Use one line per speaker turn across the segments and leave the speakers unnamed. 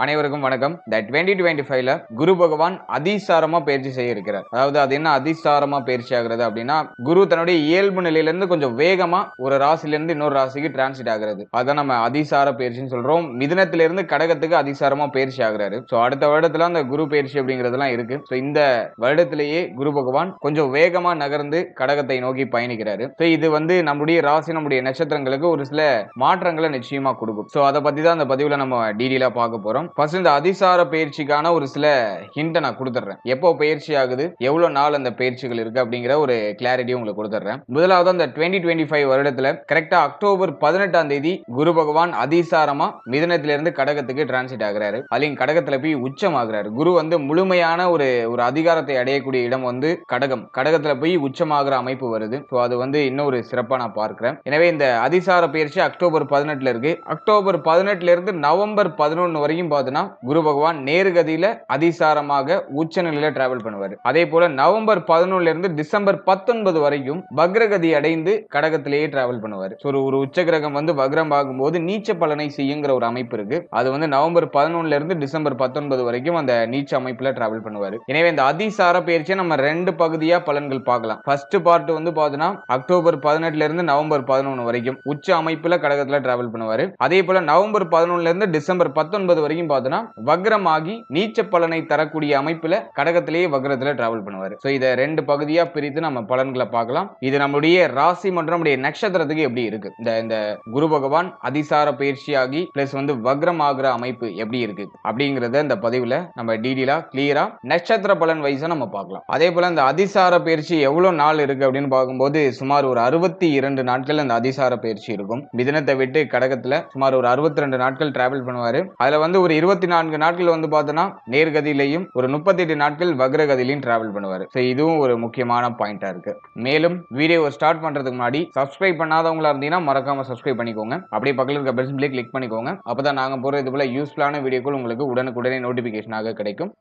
அனைவருக்கும் வணக்கம். இந்த 2025ல குரு பகவான் அதிசாரமா பயிற்சி செய்ய இருக்கிறார். அதாவது அது என்ன அதிசாரமா பயிற்சி ஆகிறது அப்படின்னா, குரு தன்னுடைய இயல்பு நிலையிலிருந்து கொஞ்சம் வேகமா ஒரு ராசியிலிருந்து இன்னொரு ராசிக்கு டிரான்சிட் ஆகிறது. அதான் நம்ம அதிசார பயிற்சின்னு சொல்றோம். மிதுனத்திலிருந்து கடகத்துக்கு அதிசாரமா பயிற்சி ஆகிறாரு. சோ அடுத்த வருடத்துல அந்த குரு பயிற்சி அப்படிங்கிறதெல்லாம் இருக்கு. சோ இந்த வருடத்திலேயே குரு பகவான் கொஞ்சம் வேகமா நகர்ந்து கடகத்தை நோக்கி பயணிக்கிறாரு. சோ இது நம்முடைய ராசி, நம்முடைய நட்சத்திரங்களுக்கு ஒரு சில மாற்றங்களை நிச்சயமா கொடுக்கும். சோ அதை பத்தி தான் அந்த பதிவுல நம்ம டீடெயிலா பார்க்க போறோம். ஃபர்ஸ்ட் இந்த அதிசார பயிற்சிக்கான ஒரு சில ஹிண்ட் நான் கொடுத்துறேன். எப்போ பயிற்சி ஆகுது, எவ்வளவு நாள் அந்த பயிற்சிகள் இருக்கு அப்படிங்கிற ஒரு கிளாரிட்டி உங்களுக்கு கொடுத்துறேன். முதலாவது அந்த 2025 வருடத்துல கரெக்டா அக்டோபர் 18ஆம் தேதி குரு பகவான் அதிசாரமா மிதுனத்திலிருந்து கடகத்துக்கு டிரான்சிட் ஆகிறாரு. அதுலயும் கடகத்துல போய் உச்சம் ஆகிறாரு. குரு முழுமையான ஒரு அதிகாரத்தை அடையக்கூடிய இடம் கடகம். கடகத்துல போய் உச்சமாகிற அமைப்பு வருது. ஸோ அது இன்னொரு சிறப்பா நான் பார்க்கிறேன். எனவே இந்த அதிசார பயிற்சி அக்டோபர் 18 இருக்கு. அக்டோபர் 18 இருந்து நவம்பர் 11 வரைக்கும் பார்த்தீங்கன்னா குரு பகவான் நேர்கதியில அதிசாரமாக உச்ச நிலையில டிராவல் பண்ணுவார். அதே போல நவம்பர் 11 இருந்து டிசம்பர் 19 வரைக்கும் வக்ரகதி அடைந்து கடகத்திலேயே டிராவல் பண்ணுவார். ஒரு உச்ச கிரகம் வக்ரம் ஆகும்போது நீச்ச பலனை செய்யுங்கிற ஒரு அமைப்பு இருக்கு. அது நவம்பர் 11 இருந்து டிசம்பர் 19 வரைக்கும் அந்த நீச்ச அமைப்புல டிராவல் பண்ணுவார். எனவே இந்த அதிசார பயிற்சியை நம்ம ரெண்டு பகுதியா பலன்கள் பார்க்கலாம். ஃபர்ஸ்ட் பார்ட் பார்த்தீங்கன்னா அக்டோபர் 18 இருந்து நவம்பர் 11 வரைக்கும் உச்ச அமைப்புல கடகத்துல டிராவல் பண்ணுவாரு. அதே போல நவம்பர் 11 இருந்து டிசம்பர் 19 வரைக்கும் பார்த்தீங்கன்னா வக்ரமாகி நீச்ச பலனை தரக்கூடிய அமைப்புல கடகத்திலேயே வக்ரத்துல டிராவல் பண்ணுவாரு. சோ இத ரெண்டு பகுதியா பிரித்து நம்ம பலன்களை பார்க்கலாம். இது நம்முடைய ராசி மற்றும் நம்முடைய நட்சத்திரத்துக்கு எப்படி இருக்கு, இந்த குரு பகவான் அதிசார பயிற்சியாகி பிளஸ் வக்ரம் ஆகிற அமைப்பு எப்படி இருக்கு அப்படிங்கறத இந்த பதிவுல நம்ம டீடெயிலா கிளியரா நட்சத்திர பலன் வைஸா நம்ம பார்க்கலாம். அதே போல இந்த அதிசார பயிற்சி எவ்வளவு நாள் இருக்கு அப்படின்னு பார்க்கும்போது சுமார் ஒரு 62 நாட்கள் அந்த அதிசார பயிற்சி இருக்கும். மிதுனத்தை விட்டு கடகத்துல சுமார் ஒரு 62 நாட்கள் டிராவல் பண்ணுவாரு. அதுல ஒரு 24 நாட்கள் பார்த்தோன்னா நேர்கதியிலையும் ஒரு 38 நாட்கள் வக்ரகதியிலையும் டிராவல் பண்ணுவாரு. இதுவும் ஒரு முக்கியமான பாயிண்டா இருக்கு. மேலும் வீடியோ ஸ்டார்ட் பண்றதுக்கு முன்னாடி சப்ஸ்கிரைப் பண்ணாதவங்களா இருந்தீங்கன்னா மறக்காம சப்ஸ்கிரைப் பண்ணிக்கோங்க. அப்படியே பக்கத்துல இருக்க பெல் சிம்பலை கிளிக் பண்ணிக்கோங்க. அப்பதான் நாங்க போற இது போல யூஸ்ஃபுல்லான வீடியோக்கள் உங்களுக்கு உடனுக்குடனே நோட்டிபிகேஷனாக கிடைக்கும்.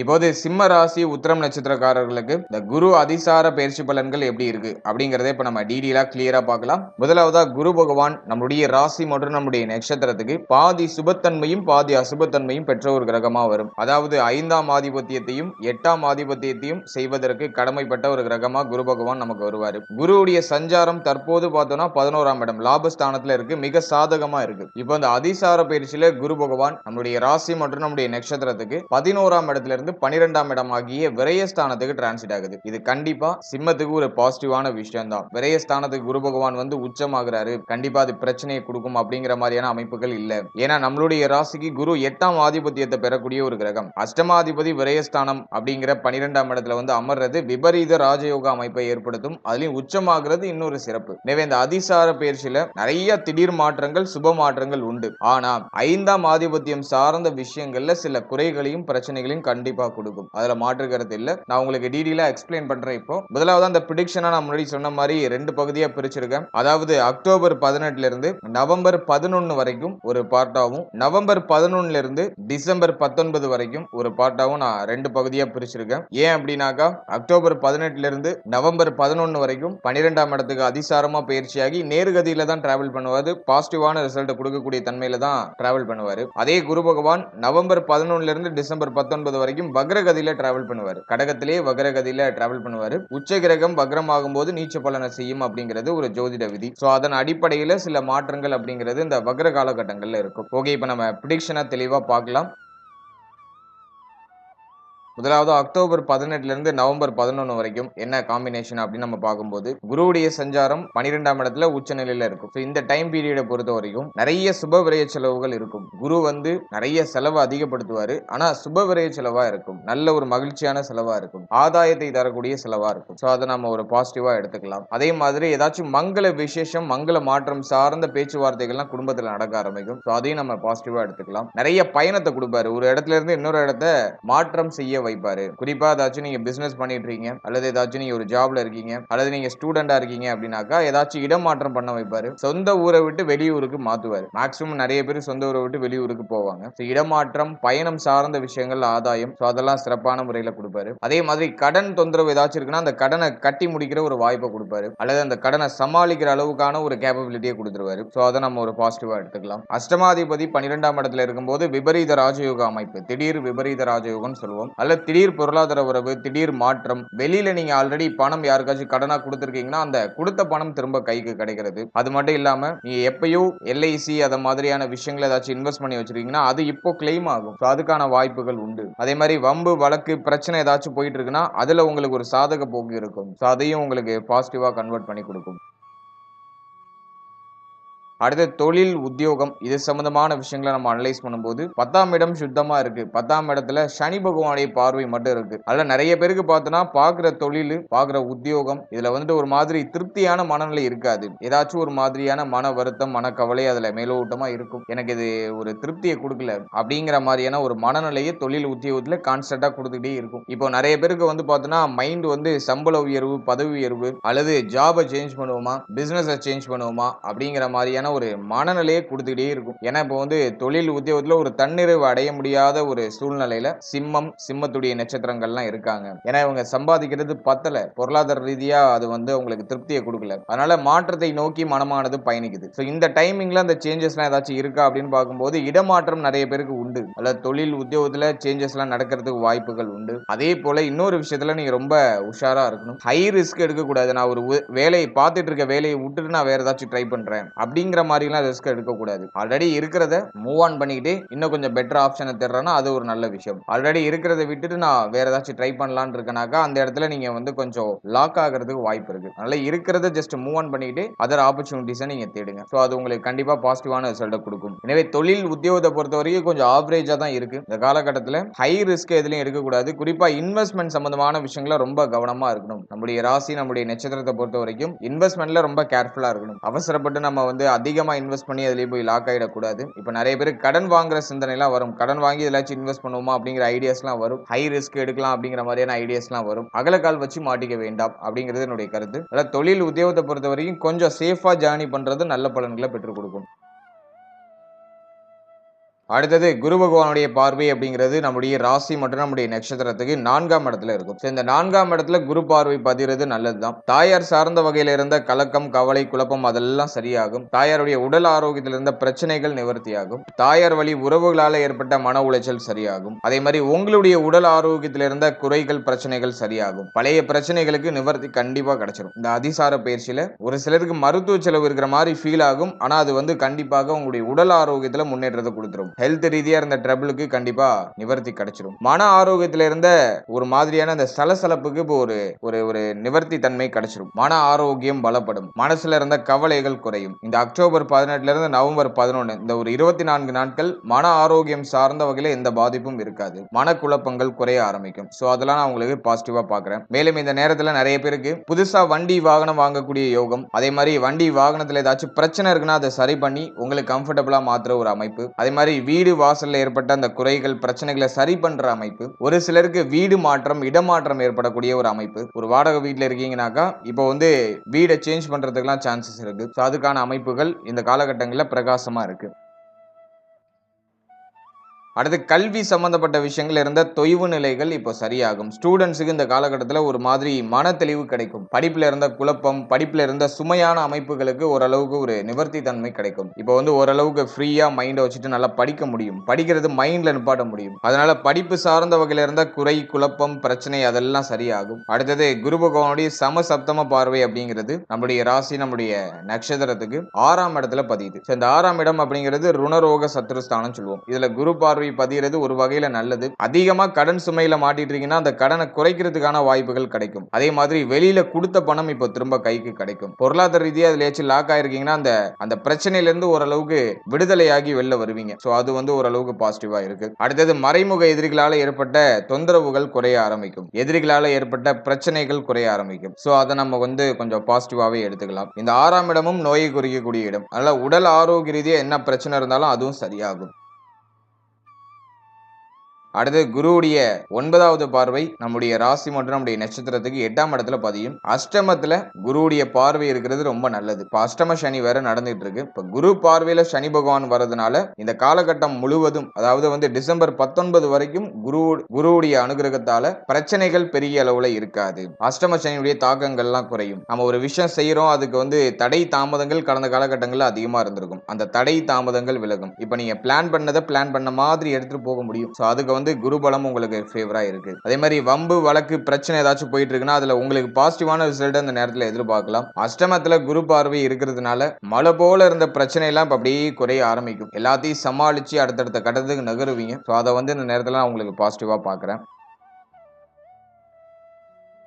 இப்போது சிம்ம ராசி உத்திரம் நட்சத்திரக்காரர்களுக்கு இந்த குரு அதிசார பயிற்சி பலன்கள் எப்படி இருக்கு அப்படிங்கறத இப்ப நம்ம டீடெயிலா கிளியரா பார்க்கலாம். முதலாவதா குரு பகவான் நம்முடைய ராசி மற்றும் நம்முடைய நட்சத்திரத்துக்கு பாதி சுபத்தன்மையும் பாதி அசுபத்தன்மையும் பெற்ற ஒரு கிரகமா வரும். அதாவது 5ஆம் ஆதிபத்தியத்தையும் 8ஆம் ஆதிபத்தியத்தையும் செய்வதற்கு கடமைப்பட்ட ஒரு கிரகமா குரு பகவான் நமக்கு வருவாரு. குருவுடைய சஞ்சாரம் தற்போது பார்த்தோம்னா 11ஆம் இடம் லாபஸ்தானத்துல இருக்கு, மிக சாதகமா இருக்கு. இப்போ இந்த அதிசார பயிற்சியில குரு பகவான் நம்முடைய ராசி மற்றும் நம்முடைய நட்சத்திரத்துக்கு 11ஆம் இடத்துல இருந்து 12ஆம் இடம் ஆகிய விரயஸ்தானத்துக்கு டிரான்சிட் ஆகுது. இது கண்டிப்பா சிம்மத்துக்கு ஒரு பாசிட்டிவான விஷயம் தான். விரயஸ்தானத்துக்கு குரு பகவான் உச்சமாகிறாரு, கண்டிப்பா அது பிரச்சனையை கொடுக்கும் அப்படிங்கிற மாதிரியான அமைப்புகள் இல்ல. ஏன்னா நம்மளுடைய ராசிக்கு குரு 8ஆம் ஆதிபத்தியத்தை பெறக்கூடிய ஒரு கிரகம். அஷ்டமாதிபதி விரயஸ்தானம் அப்படிங்கிற 12ஆம் இடத்துல அமர்றது விபரீத ராஜயோக அமைப்பை ஏற்படுத்தும். அதுலயும் உச்சமாகிறது இன்னொரு சிறப்பு. எனவே இந்த அதிசார பயிற்சியில நிறைய திடீர் மாற்றங்கள் சுப மாற்றங்கள் உண்டு. ஆனா 5ஆம் ஆதிபத்தியம் சார்ந்த விஷயங்கள்ல சில குறைகளையும் பிரச்சனைகளையும் கண்டிப்பா கொடுக்கும். அதுல மாற்று கருத்து இல்ல. நான் உங்களுக்கு டீடெயிலா எக்ஸ்பிளைன் பண்றேன். இப்போ முதலாவது அந்த பிரெடிக்ஷனா நான் முன்னாடி சொன்ன மாதிரி ரெண்டு பகுதியா பிரிச்சிருக்கேன். அதாவது அக்டோபர் 18 இருந்து நவம்பர் 11 வரைக்கும் ஒரு பார்ட்டாவும், நவம்பர் 11 இருந்து டிசம்பர் 19 வரைக்கும் ஒரு பார்ட்டாவும் நான் ரெண்டு பகுதியா பிரிச்சிருக்கேன். ஏன் அப்படின்னாக்கா அக்டோபர் 18 இருந்து நவம்பர் 11 வரைக்கும் 12ஆம் இடத்துக்கு அதிசாரமா பயிற்சியாகி நேர்கதியில தான் டிராவல் பண்ணுவாரு. பாசிட்டிவான ரிசல்ட் கொடுக்கக்கூடிய தன்மையில தான் டிராவல் பண்ணுவாரு. அதே குரு பகவான் நவம்பர் 11 இருந்து டிசம்பர் 19 வரைக்கும் வக்ரகதியில டிராவல் பண்ணுவாரு. கடகத்திலே வக்ரகதியில டிராவல் பண்ணுவாரு. உச்ச கிரகம் வக்ரம் ஆகும்போது நீச்ச பலனை செய்யும் அப்படிங்கிறது ஒரு ஜோதிட விதி. சோ அதன் அடிப்படையில சில மாற்றங்கள் அப்படிங்கிறது இந்த வக்ர காலகட்டங்கள்ல இருக்கும். ஓகே, இப்ப நம்ம பிரெடிக்ஷனை தெளிவா பார்க்கலாம். முதலாவது அக்டோபர் 18 இருந்து நவம்பர் 11 வரைக்கும் என்ன காம்பினேஷன் அப்படின்னு நம்ம பார்க்கும்போது குருவுடைய சஞ்சாரம் 12ஆம் இடத்துல உச்ச நிலையில இருக்கும். இந்த டைம் பீரியடை பொறுத்த வரைக்கும் நிறைய சுப விரய செலவுகள் இருக்கும். குரு நிறைய செலவு அதிகப்படுத்துவாரு, ஆனா சுப விரய செலவா இருக்கும். நல்ல ஒரு மகிழ்ச்சியான செலவா இருக்கும், ஆதாயத்தை தரக்கூடிய செலவா இருக்கும். சோ அதை நம்ம ஒரு பாசிட்டிவா எடுத்துக்கலாம். அதே மாதிரி ஏதாச்சும் மங்கள விசேஷம் மங்கள மாற்றம் சார்ந்த பேச்சுவார்த்தைகள்லாம் குடும்பத்துல நடக்க ஆரம்பிக்கும். சோ அதையும் நம்ம பாசிட்டிவா எடுத்துக்கலாம். நிறைய பயணத்தை கொடுப்பாரு, ஒரு இடத்துல இருந்து இன்னொரு இடத்த மாற்றம் செய்ய வைப்பாரு. குறிப்பா ஏதாச்சும் நீங்க பிசினஸ் பண்ணிட்டு இருக்கீங்க, அல்லது ஏதாச்சும் நீங்க ஒரு ஜாப்ல இருக்கீங்க, அல்லது நீங்க ஸ்டூடெண்டா இருக்கீங்க அப்படின்னாக்கா ஏதாச்சும் இடமாற்றம் பண்ண வைப்பாரு. சொந்த ஊரை விட்டு வெளியூருக்கு மாத்துவாரு. மேக்ஸிமம் நிறைய பேர் சொந்த ஊரை விட்டு வெளியூருக்கு போவாங்க. இடமாற்றம், பயணம் சார்ந்த விஷயங்கள், ஆதாயம், அதெல்லாம் சிறப்பான முறையில கொடுப்பாரு. அதே மாதிரி கடன் தொந்தரவு ஏதாச்சும் இருக்குன்னா அந்த கடனை கட்டி முடிக்கிற ஒரு வாய்ப்பை கொடுப்பாரு, அல்லது அந்த கடனை சமாளிக்கிற அளவுக்கான ஒரு கேப்பபிலிட்டியை கொடுத்துருவாரு. சோ அதை நம்ம ஒரு பாசிட்டிவா எடுத்துக்கலாம். அஷ்டமாதிபதி 12ஆம் இடத்துல இருக்கும்போது விபரீத ராஜயோக அமைப்பு, திடீர் விபரீத ராஜயோகம்னு சொல்லுவோம். அல்ல திடீர் பொருளாதார உறவு, திடீர் மாற்றம், வெளியில நீங்க ஆல்ரெடி பணம் யாருக்காச்சும் கடனா கொடுத்துருக்கீங்கன்னா அந்த கொடுத்த பணம் திரும்ப கைக்கு கிடைக்கிறது. அது மட்டும் இல்லாம நீங்க எப்பயும் எல்ஐசி அத மாதிரியான விஷயங்களை ஏதாச்சும் இன்வெஸ்ட் பண்ணி வச்சிருக்கீங்கன்னா அது இப்போ கிளைம் ஆகும். அதுக்கான வாய்ப்புகள் உண்டு. அதே மாதிரி வம்பு வழக்கு பிரச்சனை ஏதாச்சும் போயிட்டு இருக்குன்னா அதுல உங்களுக்கு ஒரு சாதக போக்கு இருக்கும். அதையும் உங்களுக்கு பாசிட்டிவா கன்வெர்ட் பண்ணி கொடுக்கும். அடுத்து தொழில், உத்தியோகம் இது சம்பந்தமான விஷயங்களை நம்ம அனலைஸ் பண்ணும்போது 10ஆம் இடம் சுத்தமா இருக்கு. 10ஆம் இடத்துல சனி பகவானுடைய பார்வை மட்டும் இருக்கு. அதுல நிறைய பேருக்கு பார்த்தோன்னா பாக்குற தொழில், பாக்குற உத்தியோகம் இதுல வந்துட்டு ஒரு மாதிரி திருப்தியான மனநிலை இருக்காது. ஏதாச்சும் ஒரு மாதிரியான மன வருத்தம், மனக்கவலை அதுல மேலோட்டமா இருக்கும். எனக்கு இது ஒரு திருப்தியை கொடுக்கல அப்படிங்கிற மாதிரியான ஒரு மனநிலையை தொழில் உத்தியோகத்துல கான்ஸ்டன்டா கொடுத்துக்கிட்டே இருக்கும். இப்போ நிறைய பேருக்கு வந்து பார்த்தோன்னா மைண்ட் வந்து சம்பள உயர்வு, பதவி உயர்வு, அல்லது ஜாபை சேஞ்ச் பண்ணுவோமா, பிசினஸை சேஞ்ச் பண்ணுவோமா அப்படிங்கிற மாதிரியான ஒரு மனநிலையை கொடுத்துக்கிட்டே இருக்கும். ஏன்னா இப்போ வந்து தொழில் உத்தியோகத்துல ஒரு தன்னிறைவு அடைய முடியாத ஒரு சூழ்நிலையில சிம்மத்துடைய நட்சத்திரங்கள்லாம் இருக்காங்க. ஏன்னா இவங்க சம்பாதிக்கிறது பத்தல, பொருளாதார ரீதியா அது வந்து உங்களுக்கு திருப்தியை கொடுக்கல. அதனால மாற்றத்தை நோக்கி மனமானது பயணிக்குது. ஸோ இந்த டைமிங்ல அந்த சேஞ்சஸ்லாம் ஏதாச்சும் இருக்கா அப்படின்னு பார்க்கும்போது இடமாற்றம் நிறைய பேருக்கு உண்டு. அல்லது தொழில் உத்தியோகத்துல சேஞ்சஸ்லாம் நடக்கிறதுக்கு வாய்ப்புகள் உண்டு. அதே போல இன்னொரு விஷயத்துல நீங்க ரொம்ப உஷாரா இருக்கணும். ஹை ரிஸ்க் எடுக்கக்கூடாது. நான் ஒரு வேலையை பார்த்துட்டு இருக்க வேலையை விட்டுட்டு நான் வேற ஏதாச்சும் ட்ரை பண்றேன் அப்படிங்கிற மாதிரிலாம் ரிஸ்க் எடுக்கக்கூடாது. ஆல்ரெடி இருக்கிறத மூவ் ஆன் பண்ணிக்கிட்டு இன்னும் கொஞ்சம் பெட்டர் ஆப்ஷனை தேடுறேன்னா அது ஒரு நல்ல விஷயம். ஆல்ரெடி இருக்கிறத விட்டுட்டு நான் வேற ஏதாச்சும் ட்ரை பண்ணலான்னு இருக்கனாக்கா அந்த இடத்துல நீங்க வந்து கொஞ்சம் லாக் ஆகிறதுக்கு வாய்ப்பு இருக்கு. அதனால இருக்கிறத ஜஸ்ட் மூவ் ஆன் பண்ணிட்டு அதர் ஆப்பர்ச்சுனிட்டிஸை நீங்க தேடுங்க. ஸோ அது உங்களுக்கு கண்டிப்பா பாசிட்டிவான ரிசல்ட்டை கொடுக்கும். எனவே தொழில் உத்தியோகத்தை பொறுத்த வரைக்கும் கொஞ்சம் ஆவரேஜா தான் இருக்கு. இந்த காலகட்டத்தில் ஹை ரிஸ்க் எதுலையும் எடுக்கக்கூடாது. குறிப்பா இன்வெஸ்ட்மெண்ட் சம்பந்தமான விஷயங்கள ரொம்ப கவனமா இருக்கணும். நம்முடைய ராசி, நம்முடைய நட்சத்திரத்தை பொறுத்த வரைக்கும் இன்வெஸ்ட்மெண்ட்ல ரொம்ப கேர்ஃபுல்லா இருக்கணும். அவசரப்பட்டு நம்ம வந்து அதிகமா இன்வெஸ்ட் பண்ணி அதுலயே போய் லாக் ஆயிடக்கூடாது. இப்போ நிறைய பேர் கடன் வாங்குற சிந்தனைலாம் வரும். கடன் வாங்கி ஏதாச்சும் இன்வெஸ்ட் பண்ணுவோமா அப்படிங்கிற ஐடியாஸ்லாம் வரும். ஹை ரிஸ்க் எடுக்கலாம் அப்படிங்கிற மாதிரியான ஐடியாஸ்லாம் வரும். அகலக்கால் வச்சு மாட்டிக்க வேண்டாம் அப்படிங்கிறது என்னுடைய கருத்து. அதாவது தொழில் உத்தியோகத்தை பொறுத்த வரைக்கும் கொஞ்சம் சேஃபா ஜர்னி பண்றது நல்ல பலன்களை பெற்றுக் கொடுக்கும். அடுத்தது குரு பகவானுடைய பார்வை அப்படிங்கிறது நம்முடைய ராசி மற்றும் நம்முடைய நட்சத்திரத்துக்கு 4ஆம் இடத்துல இருக்கும். இந்த 4ஆம் இடத்துல குரு பார்வை பதிகிறது நல்லதுதான். தாயார் சார்ந்த வகையில இருந்த கலக்கம், கவலை, குழப்பம் அதெல்லாம் சரியாகும். தாயாருடைய உடல் ஆரோக்கியத்தில் இருந்த பிரச்சனைகள் நிவர்த்தியாகும். தாயார் வழி உறவுகளால ஏற்பட்ட மன உளைச்சல் சரியாகும். அதே மாதிரி உங்களுடைய உடல் ஆரோக்கியத்தில் இருந்த குறைகள், பிரச்சனைகள் சரியாகும். பழைய பிரச்சனைகளுக்கு நிவர்த்தி கண்டிப்பா கிடைச்சிடும். இந்த அதிசார பயிற்சியில ஒரு சிலருக்கு மருத்துவ செலவு இருக்கிற மாதிரி ஃபீல் ஆகும். ஆனா அது வந்து கண்டிப்பாக உங்களுடைய உடல் ஆரோக்கியத்துல முன்னேற்றத்தை கொடுத்துரும். ஹெல்த் ரீதியா இருந்த ட்ரபிளுக்கு கண்டிப்பா நிவர்த்தி கிடைச்சிடும். மன ஆரோக்கியத்துல இருந்த ஒரு மாதிரியான அந்த சலசலப்புக்கு இப்போ ஒரு நிவர்த்தி தன்மை கிடைச்சிடும். மன ஆரோக்கியம் பலப்படும். மனசுல இருந்த கவலைகள் குறையும். இந்த அக்டோபர் 18 இருந்து நவம்பர் 11 இந்த ஒரு 24 நாட்கள் மன ஆரோக்கியம் சார்ந்த வகையில எந்த பாதிப்பும் இருக்காது. மனக்குழப்பங்கள் குறைய ஆரம்பிக்கும். சோ அதெல்லாம் நான் உங்களுக்கு பாசிட்டிவா பாக்குறேன். மேலும் இந்த நேரத்துல நிறைய பேருக்கு புதுசா வண்டி வாகனம் வாங்கக்கூடிய யோகம், அதே மாதிரி வண்டி வாகனத்துல ஏதாச்சும் பிரச்சனை இருக்குன்னா அதை சரி பண்ணி உங்களுக்கு கம்ஃபர்டபுளா மாத்துற ஒரு அமைப்பு, அதே மாதிரி வீடு வாசல்ல ஏற்பட்ட அந்த குறைகள், பிரச்சனைகளை சரி பண்ற அமைப்பு, ஒரு சிலருக்கு வீடு மாற்றம், இடமாற்றம் ஏற்படக்கூடிய ஒரு அமைப்பு. ஒரு வாடகை வீட்டுல இருக்கீங்கன்னாக்கா இப்போ வந்து வீடை சேஞ்ச் பண்றதுக்கெல்லாம் சான்சஸ் இருக்கு. அதுக்கான அமைப்புகள் இந்த காலகட்டங்களில் பிரகாசமா இருக்கு. அடுத்து கல்வி சம்பந்தப்பட்ட விஷயங்கள் இருந்த தொய்வு நிலைகள் இப்போ சரியாகும். ஸ்டூடெண்ட்ஸுக்கு இந்த காலகட்டத்தில் ஒரு மாதிரி மன தெளிவு கிடைக்கும். படிப்புல இருந்த குழப்பம், படிப்புல இருந்த சுமையான அமைப்புகளுக்கு ஓரளவுக்கு ஒரு நிவர்த்தி தன்மை கிடைக்கும். இப்போ வந்து ஓரளவுக்கு ஃப்ரீயா மைண்டை வச்சுட்டு நல்லா படிக்க முடியும். படிக்கிறது மைண்ட்ல நிப்பாட்ட முடியும். அதனால படிப்பு சார்ந்த வகையில இருந்த குறை, குழப்பம், பிரச்சனை அதெல்லாம் சரியாகும். அடுத்தது குரு பகவானுடைய சமசப்தம பார்வை அப்படிங்கிறது நம்முடைய ராசி, நம்முடைய நட்சத்திரத்துக்கு 6ஆம் இடத்துல பதியுது. இந்த 6ஆம் இடம் அப்படிங்கிறது ருணரோக சத்ருஸ்தானம் சொல்லுவோம். இதுல குரு பார்வை பதிகிறது ஒரு வகையில நல்லது. அதிகமா கடன் சுமையில மாட்டிட்டு இருக்கீங்கன்னா அந்த கடனை குறைக்கிறதுக்கான வாய்ப்புகள் கிடைக்கும். அதே மாதிரி வெளியில கொடுத்த பணம் இப்போ திரும்ப கைக்கு கிடைக்கும். பொருளாதார ரீதியா அதுல ஏதாச்சும் லாக் ஆயிருக்கீங்கன்னா அந்த பிரச்சனையில இருந்து ஓரளவுக்கு விடுதலையாகி வெளில வருவீங்க. சோ அது வந்து ஓரளவுக்கு பாசிட்டிவா இருக்கு. அடுத்தது மறைமுக எதிரிகளால ஏற்பட்ட தொந்தரவுகள் குறைய ஆரம்பிக்கும். எதிரிகளால ஏற்பட்ட பிரச்சனைகள் குறைய ஆரம்பிக்கும். சோ அதை நம்ம வந்து கொஞ்சம் பாசிட்டிவாவே எடுத்துக்கலாம். இந்த 6ஆம் இடமும் நோயை குறிக்கக்கூடிய இடம். அதனால உடல் ஆரோக்கிய ரீதியா என்ன பிரச்சனை இருந்தாலும் அதுவும் சரியாகும். அடுத்து குருவுடைய 9வது பார்வை நம்முடைய ராசி மற்றும் நம்முடைய நட்சத்திரத்துக்கு 8ஆம் இடத்துல பதியும். அஷ்டமத்துல குருவுடைய பார்வை இருக்கிறது ரொம்ப நல்லது. இப்ப அஷ்டம சனி வேற நடந்துட்டு இருக்கு. இப்ப குரு பார்வையில சனி பகவான் வரதுனால இந்த காலகட்டம் முழுவதும், அதாவது வந்து டிசம்பர் 19 வரைக்கும் குருவுடைய அனுகிரகத்தால பிரச்சனைகள் பெரிய அளவுல இருக்காது. அஷ்டம சனியுடைய தாக்கங்கள்லாம் குறையும். நம்ம ஒரு விஷயம் செய்யறோம், அதுக்கு வந்து தடை தாமதங்கள் கடந்த காலகட்டங்கள்ல அதிகமா இருந்திருக்கும். அந்த தடை தாமதங்கள் விலகும். இப்ப நீங்க பிளான் பண்ண மாதிரி எடுத்துட்டு போக முடியும். அதுக்கு வந்து குரு பலம் உங்களுக்கு ஃபேவரா இருக்கு. அதே மாதிரி வம்பு வழக்கு பிரச்சனை ஏதாச்சும் போயிட்டு இருக்குன்னா அதுல உங்களுக்கு பாசிட்டிவான ரிசல்ட் அந்த நேரத்துல எதிர்பார்க்கலாம். அஷ்டமத்துல குரு பார்வை இருக்கிறதுனால மழை போல இருந்த பிரச்சனை எல்லாம் இப்ப அப்படியே குறைய ஆரம்பிக்கும். எல்லாத்தையும் சமாளிச்சு அடுத்தடுத்த கட்டத்துக்கு நகருவீங்க. அதை வந்து இந்த நேரத்துல நான் உங்களுக்கு பாசிட்டிவா பாக்குறேன்.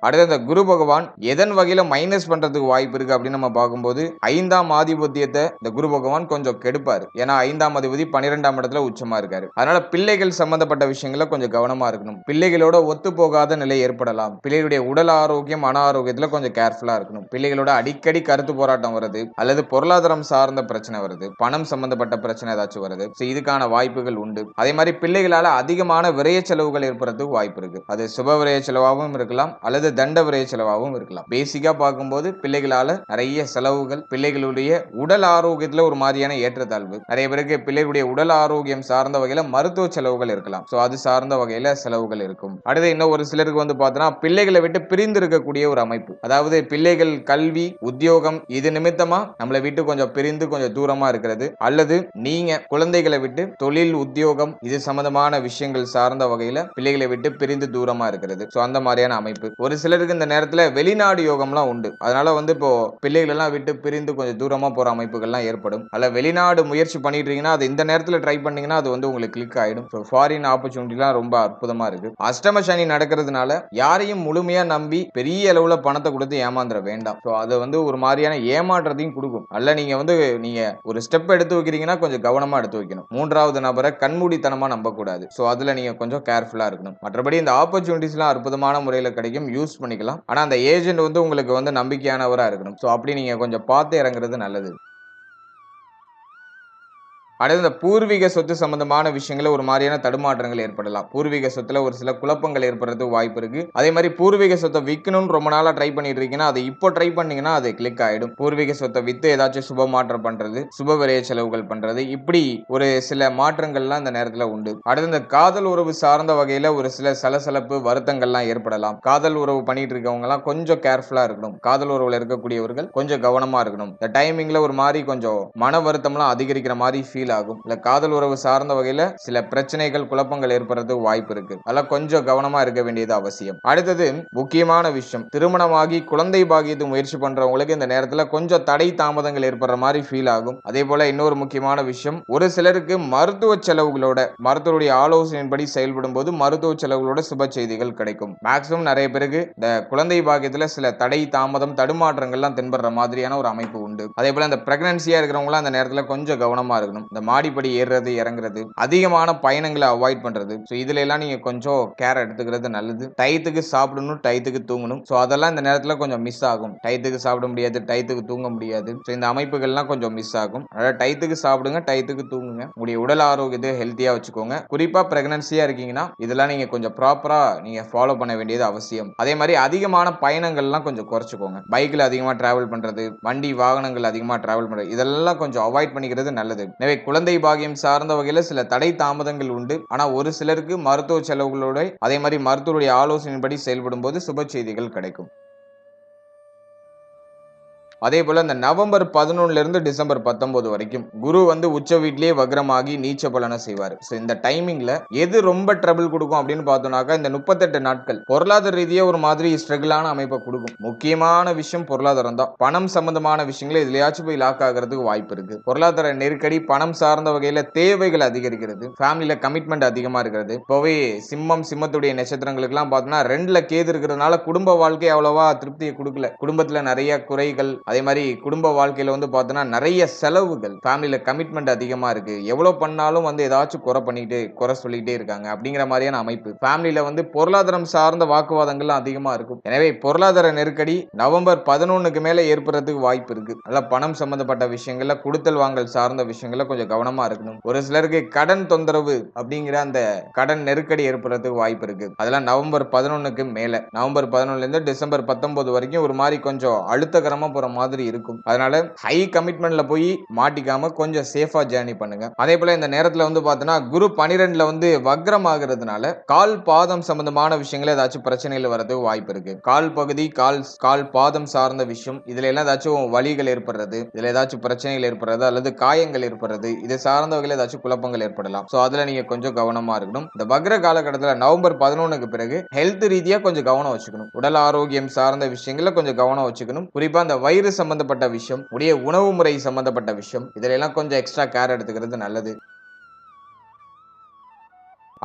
அடுத்து இந்த குரு பகவான் எதன் வகையில மைனஸ் பண்றதுக்கு வாய்ப்பு இருக்கு அப்படின்னு நம்ம பார்க்கும்போது 5ஆம் ஆதிபத்தியத்தை இந்த குரு பகவான் கொஞ்சம் கெடுப்பாரு. ஏன்னா 5ஆம் அதிபதி 12ஆம் இடத்துல உச்சமா இருக்காரு. அதனால பிள்ளைகள் சம்பந்தப்பட்ட விஷயங்கள கொஞ்சம் கவனமா இருக்கணும். பிள்ளைகளோட ஒத்து போகாத நிலை ஏற்படலாம். பிள்ளைகளுடைய உடல் ஆரோக்கியம் மன ஆரோக்கியத்துல கொஞ்சம் கேர்ஃபுல்லா இருக்கணும். பிள்ளைகளோட அடிக்கடி கருத்து போராட்டம் வருது, அல்லது பொருளாதாரம் சார்ந்த பிரச்சனை வருது, பணம் சம்பந்தப்பட்ட பிரச்சனை ஏதாச்சும் வருது, இதுக்கான வாய்ப்புகள் உண்டு. அதே மாதிரி பிள்ளைகளால அதிகமான விரைய செலவுகள் ஏற்படுறதுக்கு வாய்ப்பு இருக்கு. அது சுப விரைய செலவாகவும் இருக்கலாம், அல்லது தண்ட விரைய செலவாகவும் இருக்கலாம். பேசிக்கா பார்க்கும்போது பிள்ளைகளால நிறைய செலவுகள், பிள்ளைகளுடைய உடல் ஆரோக்கியத்துல ஒரு மாதிரியான ஏற்றத்தாழ்வு, நிறைய பேருக்கு பிள்ளைகளுடைய உடல் ஆரோக்கியம் சார்ந்த வகையில மருத்துவ செலவுகள் இருக்கலாம். அது சார்ந்த வகையில செலவுகள் இருக்கும். அடுத்து இன்னும் ஒரு சிலருக்கு வந்து பார்த்தோம்னா பிள்ளைகளை விட்டு பிரிந்து இருக்கக்கூடிய ஒரு அமைப்பு, அதாவது பிள்ளைகள் கல்வி உத்தியோகம் இது நிமித்தமா நம்மளை விட்டு கொஞ்சம் பிரிந்து கொஞ்சம் தூரமா இருக்கிறது, அல்லது நீங்க குழந்தைகளை விட்டு தொழில் உத்தியோகம் இது சம்பந்தமான விஷயங்கள் சார்ந்த வகையில பிள்ளைகளை விட்டு பிரிந்து தூரமா இருக்கிறது. அந்த மாதிரியான அமைப்பு. ஒரு சிலருக்கு இந்த நேரத்துல வெளிநாடு யோகம்லாம் உண்டு. அதனால வந்து இப்போ பிள்ளைகள் எல்லாம் விட்டு பிரிந்து கொஞ்சம் தூரமா போற அமைப்புகள்லாம் ஏற்படும். அல்ல வெளிநாடு முயற்சி பண்ணிட்டு இருக்கீங்கன்னா அது இந்த நேரத்துல ட்ரை பண்ணீங்கன்னா அது வந்து உங்களுக்கு கிளிக் ஆயிடும். ஃபாரின் ஆப்பர்ச்சுனிட்டிலாம் ரொம்ப அற்புதமா இருக்கு. அஷ்டம சனி நடக்கிறதுனால யாரையும் முழுமையா நம்பி பெரிய அளவுல பணத்தை கொடுத்து ஏமாந்துட வேண்டாம். அது வந்து ஒரு மாதிரியான ஏமாற்றத்தையும் கொடுக்கும். அல்ல நீங்க ஒரு ஸ்டெப் எடுத்து வைக்கிறீங்கன்னா கொஞ்சம் கவனமா எடுத்து வைக்கணும். 3வது நபரை கண்மூடித்தனமா நம்ப கூடாது. அதுல நீங்க கொஞ்சம் கேர்ஃபுல்லா இருக்கணும். மற்றபடி இந்த ஆப்பர்ச்சுனிட்டிஸ் எல்லாம் அற்புதமான முறையில கிடைக்கும், யூஸ் பண்ணிக்கலாம். ஆனா அந்த ஏஜென்ட் வந்து உங்களுக்கு வந்து நம்பிக்கையானவரா இருக்கணும். அப்படி நீங்க கொஞ்சம் பார்த்து இறங்குறது நல்லது. அடுத்து இந்த பூர்வீக சொத்து சம்பந்தமான விஷயங்கள ஒரு மாதிரியான தடுமாற்றங்கள் ஏற்படலாம். பூர்வீக சொத்துல ஒரு சில குழப்பங்கள் ஏற்படுறதுக்கு வாய்ப்பு இருக்கு. அதே மாதிரி பூர்வீக சொத்தை விற்கணும்னு ரொம்ப நாளா ட்ரை பண்ணிட்டு இருக்கீங்கன்னா அதை இப்போ ட்ரை பண்ணீங்கன்னா அது கிளிக் ஆயிடும். பூர்வீக சொத்தை வித்து ஏதாச்சும் சுப மாற்றம் பண்றது, சுப விரைய செலவுகள் பண்றது, இப்படி ஒரு சில மாற்றங்கள்லாம் இந்த நேரத்துல உண்டு. அடுத்து இந்த காதல் உறவு சார்ந்த வகையில ஒரு சில சலசலப்பு வருத்தங்கள்லாம் ஏற்படலாம். காதல் உறவு பண்ணிட்டு இருக்கவங்க எல்லாம் கொஞ்சம் கேர்ஃபுல்லா இருக்கணும். காதல் உறவுல இருக்கக்கூடியவர்கள் கொஞ்சம் கவனமா இருக்கணும். இந்த டைமிங்ல ஒரு மாதிரி கொஞ்சம் மன வருத்தம்லாம் அதிகரிக்கிற மாதிரி ஃபீல் ஆகும். இல்ல காதல் உறவு சார்ந்த வகையில சில பிரச்சனைகள் குழப்பங்கள் ஏற்படுறதுக்கு வாய்ப்பு இருக்கு. அதெல்லாம் கொஞ்சம் கவனமா இருக்க வேண்டியது அவசியம். அடுத்தது முக்கியமான விஷயம், திருமணமாகி குழந்தை பாக்கியத்து முயற்சி பண்றவங்களுக்கு இந்த நேரத்துல கொஞ்சம் தடை தாமதங்கள் ஏற்படுற மாதிரி ஃபீல் ஆகும். அதே போல இன்னொரு முக்கியமான விஷயம், ஒரு சிலருக்கு மருத்துவ செலவுகளோட மருத்துவருடைய ஆலோசனையின்படி செயல்படும் போது மருத்துவ செலவுகளோட சுப செய்திகள் கிடைக்கும். மேக்சிமம் நிறைய பேருக்கு இந்த குழந்தை பாக்கியத்துல சில தடை தாமதம் தடுமாற்றங்கள்லாம் தென்படுற மாதிரியான ஒரு அமைப்பு உண்டு. அதே போல இந்த பிரெக்னன்சியா இருக்கிறவங்க அந்த நேரத்துல கொஞ்சம் கவனமா இருக்கணும். மாடிப்படி ஏறுறது இறங்குறது, அதிகமான பயணங்களை அவாய்ட் பண்றது, இதுல எல்லாம் நீங்க கொஞ்சம் கேர் எடுத்துக்கிறது நல்லது. டயத்துக்கு சாப்பிடணும், டயத்துக்கு தூங்கணும். அதெல்லாம் இந்த நேரத்துல கொஞ்சம் மிஸ் ஆகும். டயத்துக்கு சாப்பிட முடியாது, டயத்துக்கு தூங்க முடியாது. இந்த அமைப்புகள்லாம் கொஞ்சம் மிஸ் ஆகும். அதாவது டயத்துக்கு சாப்பிடுங்க, டயத்துக்கு தூங்குங்க. உங்களுடைய உடல் ஆரோக்கியத்தை ஹெல்த்தியா வச்சுக்கோங்க. குறிப்பா பிரெக்னன்சியா இருக்கீங்கன்னா இதெல்லாம் நீங்க கொஞ்சம் ப்ராப்பரா நீங்க ஃபாலோ பண்ண வேண்டியது அவசியம். அதே மாதிரி அதிகமான பயணங்கள்லாம் கொஞ்சம் குறைச்சுக்கோங்க. பைக்ல அதிகமா டிராவல் பண்றது, வண்டி வாகனங்கள் அதிகமா டிராவல் பண்றது, இதெல்லாம் கொஞ்சம் அவாய்ட் பண்ணிக்கிறது நல்லது. எனவே குழந்தை பாகியம் சார்ந்த வகையில சில தடை தாமதங்கள் உண்டு. ஆனா ஒரு சிலருக்கு மருத்துவ செலவுகளோட அதே மாதிரி மருத்துவருடைய ஆலோசனைப்படி செயல்படும் போது சுப செய்திகள் கிடைக்கும். அதே போல இந்த நவம்பர் 11 இருந்து டிசம்பர் 19 வரைக்கும் குரு வந்து உச்ச வீட்லயே வக்ரமாகி நீச்ச பலனை செய்வார். இந்த டைமிங்ல எது ரொம்ப ட்ரபிள் கொடுக்கும் அப்படின்னு பார்த்தோம்னாக்கா இந்த 38 நாட்கள் பொருளாதார ரீதியா ஒரு மாதிரி ஸ்ட்ரகிளான அமைப்பை கொடுக்கும். முக்கியமான விஷயம் பொருளாதாரம் தான். பணம் சம்பந்தமான விஷயங்களை எதுலயாச்சும் போய் லாக் ஆகிறதுக்கு வாய்ப்பு இருக்கு. பொருளாதார நெருக்கடி, பணம் சார்ந்த வகையில தேவைகள் அதிகரிக்கிறது, ஃபேமிலியில கமிட்மெண்ட் அதிகமா இருக்கிறது. இப்போவே சிம்மத்துடைய நட்சத்திரங்களுக்கு எல்லாம் பார்த்தோம்னா 2ல கேது இருக்கிறதுனால குடும்ப வாழ்க்கை அவ்வளவா திருப்தியை கொடுக்கல. குடும்பத்துல நிறைய குறைகள் அதே மாதிரி குடும்ப வாழ்க்கையில வந்து பார்த்தோன்னா நிறைய செலவுகள், ஃபேமிலியில கமிட்மெண்ட் அதிகமா இருக்கு, எவ்வளவு பண்ணாலும் வந்து ஏதாச்சும் குறை சொல்லிட்டே இருக்காங்க அப்படிங்கிற மாதிரியான அமைப்பு. ஃபேமிலியில வந்து பொருளாதாரம் சார்ந்த வாக்குவாதங்கள்லாம் அதிகமா இருக்கும். எனவே பொருளாதார நெருக்கடி நவம்பர் 11க்கு மேல ஏற்படுறதுக்கு வாய்ப்பு இருக்கு. அதனால பணம் சம்பந்தப்பட்ட விஷயங்கள்ல கொடுத்தல் வாங்கல் சார்ந்த விஷயங்கள்ல கொஞ்சம் கவனமா இருக்கணும். ஒரு சிலருக்கு கடன் தொந்தரவு அப்படிங்கிற அந்த கடன் நெருக்கடி ஏற்படுறதுக்கு வாய்ப்பு இருக்கு. அதெல்லாம் நவம்பர் 11க்கு மேல, நவம்பர் 11ல இருந்து டிசம்பர் 19 வரைக்கும் ஒரு மாதிரி கொஞ்சம் அழுத்தகரமா போற மாதிரி இருக்கும். அதனால ஹை கமிட்மெண்ட்ல போய் மாட்டிக்காம கொஞ்சம் சேஃபா ஜேர்னி பண்ணுங்க. அதே போல இந்த நேரத்துல வந்து பார்த்தோன்னா குரு 12ல வந்து வக்ரம் ஆகிறதுனால கால் பாதம் சம்பந்தமான விஷயங்கள் ஏதாச்சும் பிரச்சனைகள் வரதுக்கு வாய்ப்பு இருக்கு. கால் பகுதி, கால் பாதம் சார்ந்த விஷயம், இதுல எல்லாம் ஏதாச்சும் வலிகள் ஏற்படுறது, இதுல ஏதாச்சும் பிரச்சனைகள் ஏற்படுறது அல்லது காயங்கள் ஏற்படுறது, இது சார்ந்த வகையில் ஏதாச்சும் குழப்பங்கள் ஏற்படலாம். சோ அதுல நீங்க கொஞ்சம் கவனமா இருக்கணும். இந்த வக்ர காலகட்டத்துல நவம்பர் 11க்கு பிறகு ஹெல்த் ரீதியா கொஞ்சம் கவனம் வச்சுக்கணும். உடல் ஆரோக்கியம் சார்ந்த விஷயங்கள்ல கொஞ்சம் கவனம் வச்சுக்கணும். குறிப்பா இந்த வயிறு சம்பந்தப்பட்ட விஷயம், உடைய உணவு முறை சம்பந்தப்பட்ட விஷயம், இதுல எல்லாம் கொஞ்சம் எக்ஸ்ட்ரா கேர் எடுத்துக்கிறது நல்லது.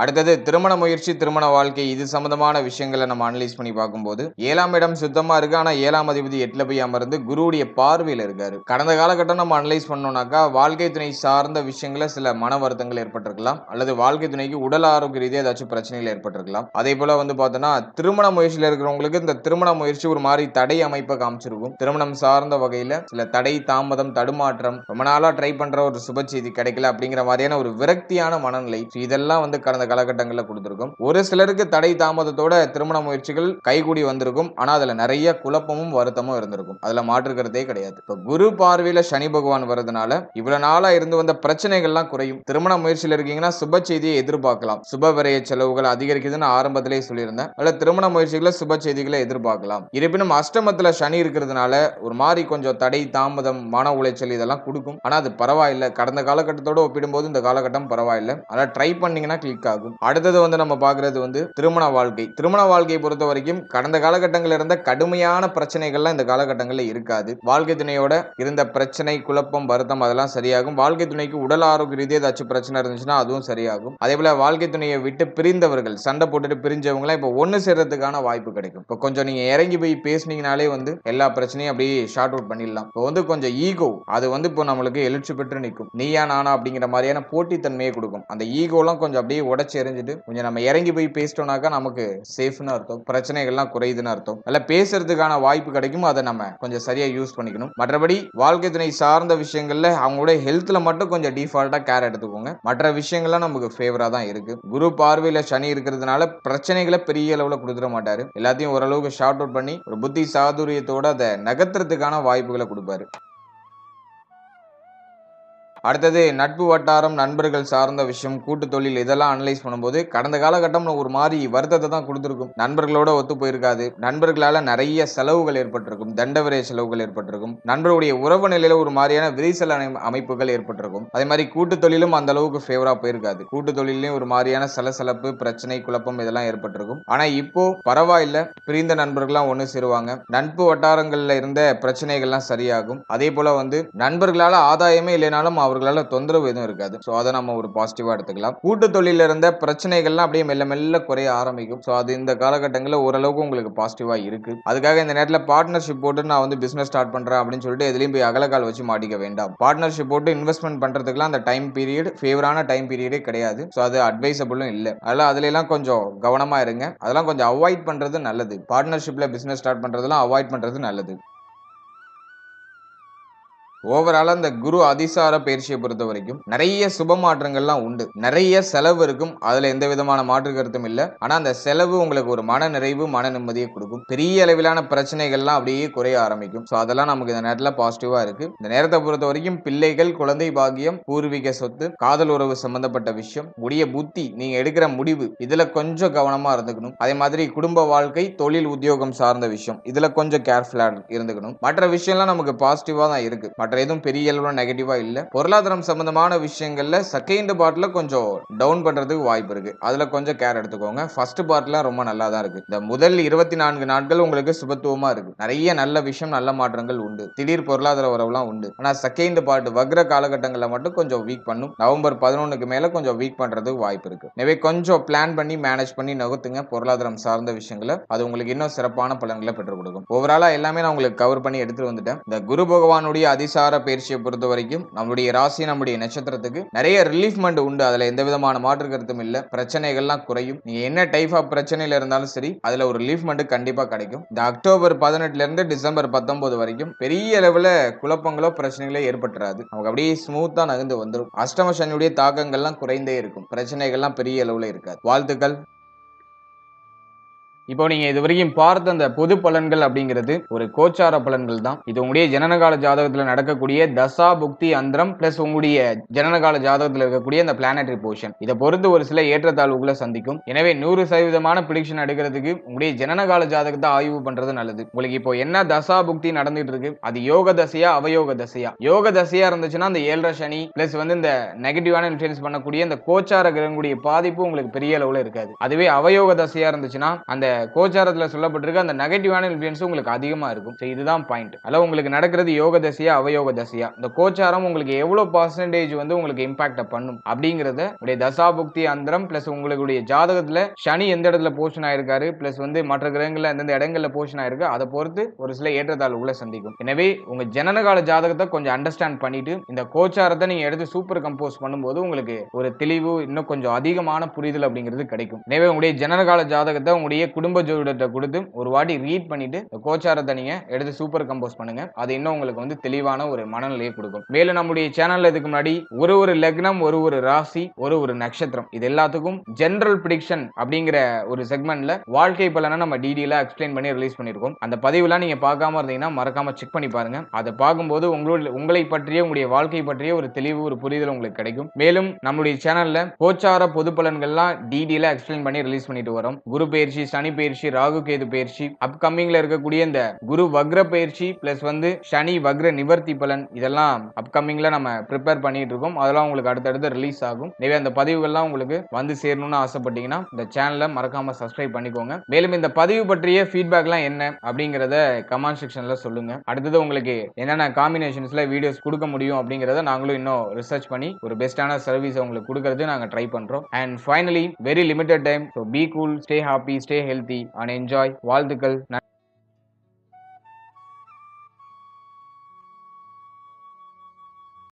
அடுத்தது திருமண முயற்சி, திருமண வாழ்க்கை, இது சம்பந்தமான விஷயங்களை நம்ம அனலைஸ் பண்ணி பார்க்கும்போது 7ஆம் இடம் சுத்தமா இருக்கு. ஆனா 7ஆம் அதிபதி 8ல போய் அமர்ந்து குருவுடைய பார்வையில இருக்காரு. கடந்த காலகட்டம் நம்ம அனலைஸ் பண்ணோம்னாக்கா வாழ்க்கை துணை சார்ந்த விஷயங்கள சில மன வருத்தங்கள் ஏற்பட்டிருக்கலாம், அல்லது வாழ்க்கை துணைக்கு உடல் ஆரோக்கிய ரீதியா ஏதாச்சும் பிரச்சனைகள் ஏற்பட்டிருக்கலாம். அதே போல வந்து பார்த்தோம்னா திருமண முயற்சியில இருக்கிறவங்களுக்கு இந்த திருமண முயற்சி ஒரு மாதிரி தடை அமைப்பை காமிச்சிருக்கும். திருமணம் சார்ந்த வகையில சில தடை, தாமதம், தடுமாற்றம், ரொம்ப நாளா ட்ரை பண்ற ஒரு சுப செய்தி கிடைக்கல அப்படிங்கிற மாதிரியான ஒரு விரக்தியான மனநிலை, இதெல்லாம் வந்து கடந்த காலகட்டங்களில் கொடுத்திருக்கும். ஒரு சிலருக்கு தடை தாமதத்தோட திருமண முயற்சிகள் கைகூடி வந்திருக்கும். ஆனா அதுல நிறைய குழப்பமும் வருத்தமும் இருந்திருக்கும். அதுல மாற்றுக்கிறதே கிடையாது. இப்ப குரு பார்வையில சனி பகவான் வரதுனால இவ்வளவு நாளா இருந்து வந்த பிரச்சனைகள்லாம் குறையும். திருமண முயற்சியில் இருக்கீங்கன்னா சுப செய்தியை எதிர்பார்க்கலாம். சுப விரய செலவுகள் அதிகரிக்குதுன்னு ஆரம்பத்திலே சொல்லியிருந்தேன். அல்ல திருமண முயற்சிகளை சுப செய்திகளை எதிர்பார்க்கலாம். இருப்பினும் அஷ்டமத்துல சனி இருக்கிறதுனால ஒரு மாதிரி கொஞ்சம் தடை, தாமதம், மன உளைச்சல் இதெல்லாம் கொடுக்கும். ஆனா அது பரவாயில்லை. கடந்த காலகட்டத்தோட ஒப்பிடும்போது இந்த காலகட்டம் பரவாயில்லை. ஆனா ட்ரை பண்ணீங்கன்னா கிளிக் ஆகும். அடுத்தது வந்து நம்ம பார்க்கிறது வந்து திருமண வாழ்க்கை. திருமண வாழ்க்கையை பொறுத்த வரைக்கும் கடந்த காலகட்டங்களில் இருந்த கடுமையான பிரச்சனைகள்லாம் இந்த காலகட்டங்களில் இருக்காது. வாழ்க்கை துணையோட இருந்த பிரச்சனை, குழப்பம், வருத்தம் அதெல்லாம் சரியாகும். வாழ்க்கை துணைக்கு உடல் ஆரோக்கிய ரீதியாக ஏதாச்சும் பிரச்சனை இருந்துச்சுன்னா அதுவும் சரியாகும். அதே போல வாழ்க்கை துணையை விட்டு பிரிந்தவர்கள், சண்டை போட்டுட்டு பிரிஞ்சவங்களாம் இப்போ ஒன்னு சேர்றதுக்கான வாய்ப்பு கிடைக்கும். இப்போ கொஞ்சம் நீங்க இறங்கி போய் பேசுனீங்கனாலே வந்து எல்லா பிரச்சனையும் அப்படியே ஷார்ட் அவுட் பண்ணிடலாம். இப்போ வந்து கொஞ்சம் ஈகோ அது வந்து இப்போ நம்மளுக்கு எழுச்சி பெற்று நிற்கும். நீயா நானா அப்படிங்கிற மாதிரியான போட்டித்தன்மையை கொடுக்கும். அந்த ஈகோலாம் கொஞ்சம் அப்படியே உடச்சு எறிஞ்சிட்டு கொஞ்சம் நம்ம இறங்கி போய் பேசிட்டோம்னாக்கா நமக்கு சேஃப்னு அர்த்தம், பிரச்சனைகள்லாம் குறையுதுன்னு அர்த்தம். அல்ல பேசுறதுக்கான வாய்ப்பு கிடைக்கும். அதை நம்ம கொஞ்சம் சரியா யூஸ் பண்ணிக்கணும். மற்றபடி வாழ்க்கை துணை சார்ந்த விஷயங்கள்ல அவங்களோட ஹெல்த்ல மட்டும் கொஞ்சம் டிஃபால்ட்டா கேர் எடுத்துக்கோங்க. மற்ற விஷயங்கள்லாம் நமக்கு ஃபேவரா தான் இருக்கு. குரு பார்வையில சனி இருக்கிறதுனால பிரச்சனைகளை பெரிய அளவுல கொடுத்துட மாட்டாரு. எல்லாத்தையும் ஓரளவுக்கு ஷார்ட் அவுட் பண்ணி ஒரு புத்தி சாதுரியத்தோட அதை நகர்த்துறதுக்கான வாய்ப்புகளை கொடுப்பாரு. அடுத்தது நட்பு வட்டாரம், நண்பர்கள் சார்ந்த விஷயம், கூட்டு தொழில், இதெல்லாம் அனலைஸ் பண்ணும்போது கடந்த காலகட்டம் ஒரு மாதிரி வருத்தத்தை தான் கொடுத்திருக்கும். நண்பர்களோட ஒத்து போயிருக்காது. நண்பர்களால நிறைய செலவுகள் ஏற்பட்டிருக்கும். தண்டவரை செலவுகள் ஏற்பட்டிருக்கும். நண்பருடைய உறவு நிலையில ஒரு மாதிரியான விரிசல் அமைப்புகள் ஏற்பட்டிருக்கும். அதே மாதிரி கூட்டு தொழிலும் அந்த அளவுக்கு ஃபேவரா போயிருக்காது. கூட்டு தொழிலையும் ஒரு மாதிரியான சலசலப்பு, பிரச்சனை, குழப்பம் இதெல்லாம் ஏற்பட்டிருக்கும். ஆனா இப்போ பரவாயில்ல, பிரிந்த நண்பர்கள்லாம் ஒண்ணு சேருவாங்க. நட்பு வட்டாரங்கள்ல இருந்த பிரச்சனைகள்லாம் சரியாகும். அதே போல வந்து நண்பர்களால ஆதாயமே இல்லைனாலும் அவர்களால தொந்தரவு எதுவும் இருக்காது. சோ அதை நம்ம ஒரு பாசிட்டிவா எடுத்துக்கலாம். கூட்டு தொழில இருந்த பிரச்சனைகள்லாம் அப்படியே மெல்ல மெல்ல குறைய ஆரம்பிக்கும். சோ அது இந்த காலகட்டங்களில் ஓரளவுக்கு உங்களுக்கு பாசிட்டிவா இருக்கு. அதுக்காக இந்த நேரத்தில் பார்ட்னர்ஷிப் போட்டு நான் வந்து பிசினஸ் ஸ்டார்ட் பண்றேன் அப்படின்னு சொல்லிட்டு எதுலையும் போய் அகலக்கால் வச்சு மாட்டிக்க வேண்டாம். பார்ட்னர்ஷிப் போட்டு இன்வெஸ்ட்மெண்ட் பண்றதுக்குலாம் அந்த டைம் பீரியட் ஃபேவரான டைம் பீரியடே கிடையாது. சோ அது அட்வைசபிளும் இல்லை. அதனால அதுல எல்லாம் கொஞ்சம் கவனமா இருங்க. அதெல்லாம் கொஞ்சம் அவாய்ட் பண்றது நல்லது. பார்ட்னர்ஷிப்ல பிசினஸ் ஸ்டார்ட் பண்றதெல்லாம் அவாய்ட் பண்றது நல்லது. ஓவராலா இந்த குரு அதிசார பயிற்சியை பொறுத்த வரைக்கும் நிறைய சுப மாற்றங்கள்லாம் உண்டு. நிறைய செலவு இருக்கும். அதுல எந்த விதமான மாற்று கருத்தும் இல்ல. ஆனா அந்த செலவு உங்களுக்கு ஒரு மன நிறைவு, மன நிம்மதியை கொடுக்கும். பெரிய அளவிலான பிரச்சனைகள்லாம் அப்படியே குறைய ஆரம்பிக்கும். சோ அதெல்லாம் நமக்கு இந்த நேரத்துல பாசிட்டிவா இருக்கு. இந்த நேரத்தை பொறுத்த வரைக்கும் பிள்ளைகள், குழந்தை பாக்கியம், பூர்வீக சொத்து, காதல் உறவு சம்பந்தப்பட்ட விஷயம், உடைய புத்தி, நீங்க எடுக்கிற முடிவு, இதுல கொஞ்சம் கவனமா இருந்துக்கணும். அதே மாதிரி குடும்ப வாழ்க்கை, தொழில், உத்தியோகம் சார்ந்த விஷயம், இதுல கொஞ்சம் கேர்ஃபுல்லா இருந்துக்கணும். மற்ற விஷயம்லாம் நமக்கு பாசிட்டிவா தான் இருக்கு. மற்ற மற்ற எதுவும் பெரிய அளவுல நெகட்டிவா இல்ல. பொருளாதாரம் சம்பந்தமான விஷயங்கள்ல செகண்ட் பார்ட்ல கொஞ்சம் டவுன் பண்றதுக்கு வாய்ப்பு இருக்கு. அதுல கொஞ்சம் கேர் எடுத்துக்கோங்க. ஃபர்ஸ்ட் பார்ட்ல ரொம்ப நல்லா தான் இருக்கு. இந்த முதல் 24 நாட்கள் உங்களுக்கு சுபத்துவமா இருக்கு. நிறைய நல்ல விஷயம், நல்ல மாற்றங்கள் உண்டு. திடீர் பொருளாதார வரவுலாம் உண்டு. ஆனா செகண்ட் பார்ட் வக்ர காலகட்டங்கள்ல மட்டும் கொஞ்சம் வீக் பண்ணும். நவம்பர் 11க்கு மேல கொஞ்சம் வீக் பண்றதுக்கு வாய்ப்பு இருக்கு. எனவே கொஞ்சம் பிளான் பண்ணி மேனேஜ் பண்ணி நகர்த்துங்க பொருளாதாரம் சார்ந்த விஷயங்களை. அது உங்களுக்கு இன்னும் சிறப்பான பலன்களை பெற்றுக் கொடுக்கும். ஓவராலா எல்லாமே நான் உங்களுக்கு கவர் பண்ணி எடுத்துட்டு வந்துட்டேன். இந்த குரு பகவானுடைய அதிசார பயிற்சியை பொறுத்த வரைக்கும் நம்முடைய ராசி, நம்முடைய நட்சத்திரத்துக்கு நிறைய ரிலீஃப்மெண்ட் உண்டு. அதுல எந்த விதமான மாற்று கருத்தும் இல்ல. பிரச்சனைகள்லாம் குறையும். நீங்க என்ன டைப் ஆஃப் பிரச்சனையில இருந்தாலும் சரி, அதுல ஒரு ரிலீஃப்மெண்ட் கண்டிப்பா கிடைக்கும். இந்த அக்டோபர் 18ல இருந்து டிசம்பர் 19 வரைக்கும் பெரிய அளவுல குழப்பங்களோ பிரச்சனைகளோ ஏற்பட்டுறாது. நமக்கு அப்படியே ஸ்மூத்தா நகர்ந்து வந்துடும். அஷ்டம சனியுடைய தாக்கங்கள்லாம் குறைந்தே இருக்கும். பிரச்சனைகள்லாம் பெரிய அளவுல இருக்காது. வாழ்த்துக்கள். இப்போ நீங்க இது வரைக்கும் பார்த்த அந்த பொது பலன்கள் அப்படிங்கிறது ஒரு கோச்சார பலன்கள் தான். இது உங்களுடைய ஜனனகால ஜாதகத்துல நடக்கக்கூடிய தசா புக்தி அந்தரம் பிளஸ் உங்களுடைய ஜனனகால ஜாதகத்துல இருக்கக்கூடிய அந்த பிளானட்டரி பொசிஷன், இதை பொறுத்து ஒரு சில ஏற்றத்தாழ்வுகளை சந்திக்கும். எனவே 100% ப்ரிடிக்ஷன் எடுக்கிறதுக்கு உங்களுடைய ஜனனகால ஜாதகத்தை ஆய்வு பண்றது நல்லது. உங்களுக்கு இப்போ என்ன தசா புக்தி நடந்துட்டு இருக்கு, அது யோக தசையா அவயோக தசையா? யோக தசையா இருந்துச்சுன்னா அந்த 7.5 சனி பிளஸ் இந்த நெகட்டிவான இன்ஃபுளுன்ஸ் பண்ணக்கூடிய அந்த கோச்சார கிரகங்களுடைய பாதிப்பு உங்களுக்கு பெரிய அளவுல இருக்காது. அதுவே அவயோக தசையா இருந்துச்சுன்னா அந்த கோச்சாரத்துல சொல்லப்பட்டிருக்க அந்த நெகட்டிவான இன்ஃப்ளூயன்ஸ் உங்களுக்கு அதிகமா இருக்கும். இதுதான் பாயிண்ட். அதனால உங்களுக்கு நடக்கிறது யோக தசையா அவயோக தசையா, இந்த கோச்சாரம் உங்களுக்கு எவ்வளவு பர்சன்டேஜ் உங்களுக்கு இம்பாக்ட் பண்ணும் அப்படிங்கறத உடைய தசாபுக்தி அந்தரம் பிளஸ் உங்களுடைய ஜாதகத்துல சனி எந்த இடத்துல போஷன் ஆயிருக்காரு பிளஸ் மற்ற கிரகங்கள்ல எந்தெந்த இடங்கள்ல போஷன் ஆயிருக்கு அதை பொறுத்து ஒரு சில ஏற்றத்தாழ்வுகளை சந்திக்கும். எனவே உங்க ஜனனகால ஜாதகத்தை கொஞ்சம் அண்டர்ஸ்டாண்ட் பண்ணிட்டு இந்த கோச்சாரத்தை நீங்க எடுத்து சூப்பர் கம்போஸ் பண்ணும்போது உங்களுக்கு ஒரு தெளிவு, இன்னும் கொஞ்சம் அதிகமான புரிதல் அப்படிங்கிறது கிடைக்கும். எனவே உங்களுடைய ஜனனகால ஜாதகத்தை உங்களுடைய குடும்ப ஜோதிடத்தை கொடுத்து ஒரு வாட்டி ரீட் பண்ணிட்டு கோச்சாரத்தை நீங்க எடுத்து சூப்பர் கம்போஸ் பண்ணுங்க. அது இன்னும் உங்களுக்கு தெளிவான ஒரு மனநிலையை கொடுக்கும். மேலும் நம்முடைய சேனல்ல இதுக்கு முன்னாடி ஒரு லக்னம், ஒரு ராசி, ஒரு நட்சத்திரம், இது எல்லாத்துக்கும் ஜெனரல் பிரெடிக்ஷன் அப்படிங்கிற ஒரு செக்மெண்ட்ல வாழ்க்கை பலனை நம்ம டீடைலா எக்ஸ்பிளைன் பண்ணி ரிலீஸ் பண்ணிருக்கோம். அந்த பதிவுலாம் நீங்க பார்க்காம இருந்தீங்கன்னா மறக்காம செக் பண்ணி பாருங்க. அதை பார்க்கும்போது உங்களை பற்றிய, உங்களுடைய வாழ்க்கை பற்றிய ஒரு தெளிவு, ஒரு புரிதல் உங்களுக்கு கிடைக்கும். மேலும் நம்முடைய சேனல்ல கோச்சார பொது பலன்கள்லாம் டீடைலா எக்ஸ்பிளைன் பண்ணி ரிலீஸ் பண்ணிட்டு வரோம். குரு பயிற்சி, சனி பயிற்சி, ராகு கேது பயிற்சி, அப்கமிங்ல இருக்கக்கூடிய இந்த குரு வக்ர பயிற்சி பிளஸ் சனி வக்ர நிவர்த்தி பலன், இதெல்லாம் அப்கமிங்ல நம்ம ப்ரிப்பேர் பண்ணிட்டு இருக்கோம். அதெல்லாம் உங்களுக்கு அடுத்தடுத்து ரிலீஸ் ஆகும். எனவே அந்த பதிவுகள்லாம் உங்களுக்கு வந்து சேரணும்னு ஆசைப்பட்டீங்கன்னா இந்த சேனலை மறக்காம சப்ஸ்கிரைப் பண்ணிக்கோங்க. மேலும் இந்த பதிவு பற்றிய ஃபீட்பேக்லாம் என்ன அப்படிங்கறத கமெண்ட் செக்ஷன்ல சொல்லுங்க. அடுத்தது உங்களுக்கு என்னென்ன காம்பினேஷன்ஸ்ல வீடியோஸ் கொடுக்க முடியும் அப்படிங்கறத நாங்களும் இன்னும் ரிசர்ச் பண்ணி ஒரு பெஸ்டான சர்வீஸ் உங்களுக்கு கொடுக்கறது நாங்க ட்ரை பண்றோம். And finally very limited time, so be cool, stay happy, stay healthy and enjoy. வாழ்த்துக்கள்.